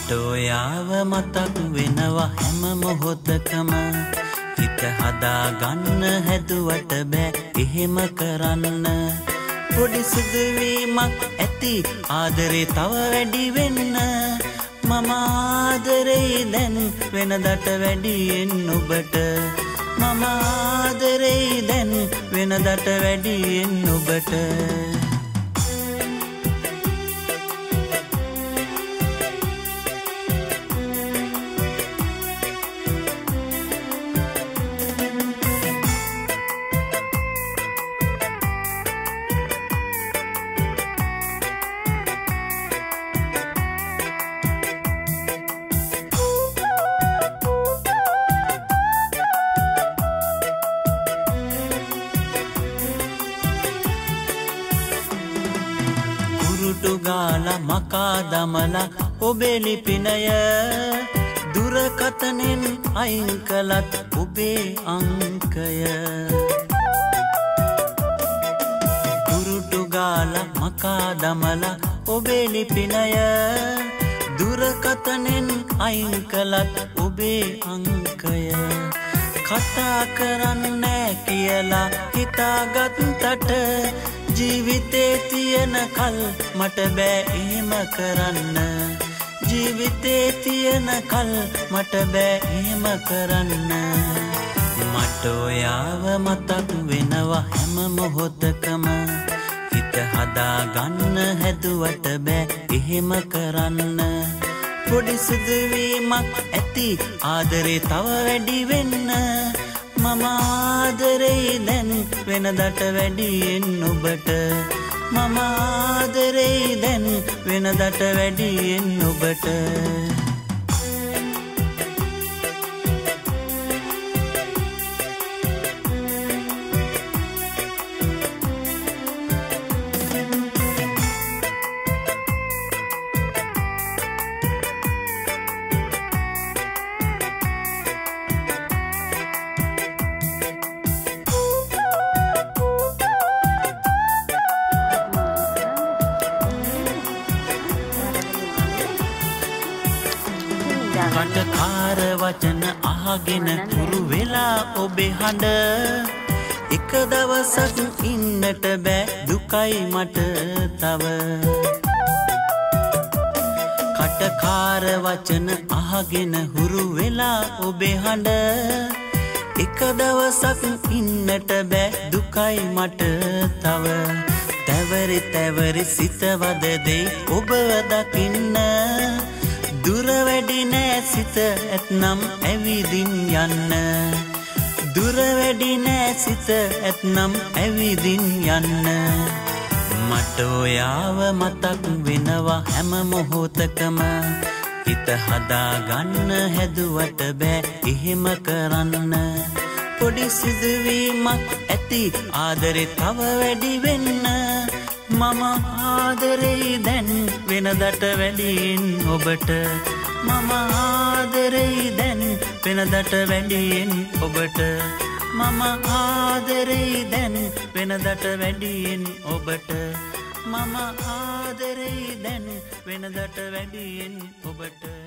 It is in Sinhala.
මට ඔයාව මතක් වෙනවා හැම මොහොතකම හිත හදාගන්න හැදුවට බෑ එහෙම කරන්න පොඩි සිදුවීමක් ඇති ආදරේ තව වැඩි වෙන්න මම ආදරේ දැන් වෙනදට වැඩියෙන් ඔබට මම ආදරේ දැන් වෙනදට වැඩියෙන් ඔබට ගාලා මකා දමලා ඔබේ ලිපිනය දුරකථනෙන් අයින් කළත් ඔබේ අංකය දුරුටු ගාලා මකා දමලා ඔබේ ලිපිනය දුරකථනෙන් අයින් කළත් ඔබේ අංකය කතා කරන්නේ කියලා හිතාගත්තට ජීවිතේ තියෙන කල් මට බෑ එහෙම කරන්න ජීවිතේ තියෙන කල් මට බෑ එහෙම කරන්න මට ඔයාව මතක් වෙනවා හැම මොහොතකම හිත හදාගන්න හැදුවට බෑ එහෙම කරන්න පොඩි සිදුවීමක් ඇති ආදරේ තව වැඩි වෙන්න මම ආදරේ දැන් වෙනදට වැඩියෙන් ඔබට මම ආදරේ දැන් වෙනදට වැඩියෙන් ඔබට කටකාර වචන අහගෙන තුරු වෙලා ඔබේ හඬ එක දවසක් ඉන්නට බෑ දුකයි මට තව කටකාර වචන අහගෙන හුරු වෙලා ඔබේ හඬ එක දවසක් ඉන්නට බෑ දුකයි මට තව තැවරි තැවරි සිතවද දෙයි ඔබව දකින්න දුර වැඩි නෑ සිත ඇත්නම් ඇවිදින් යන්න දුර වැඩි නෑ සිත ඇත්නම් ඇවිදින් යන්න මට ඔයාව මතක් වෙනවා හැම මොහොතකම හිත හදාගන්න හැදුවට බෑ එහෙම කරන්න පොඩි සිදුවීමක් ඇති ආදරේ තව වැඩි වෙන්න මම ආදරේ දැන් වෙනදට වැඩියෙන් ඔබට මම ආදරේ දැන් වෙනදට වැඩියෙන් ඔබට මම ආදරේ දැන් වෙනදට වැඩියෙන් ඔබට මම ආදරේ දැන් වෙනදට වැඩියෙන් ඔබට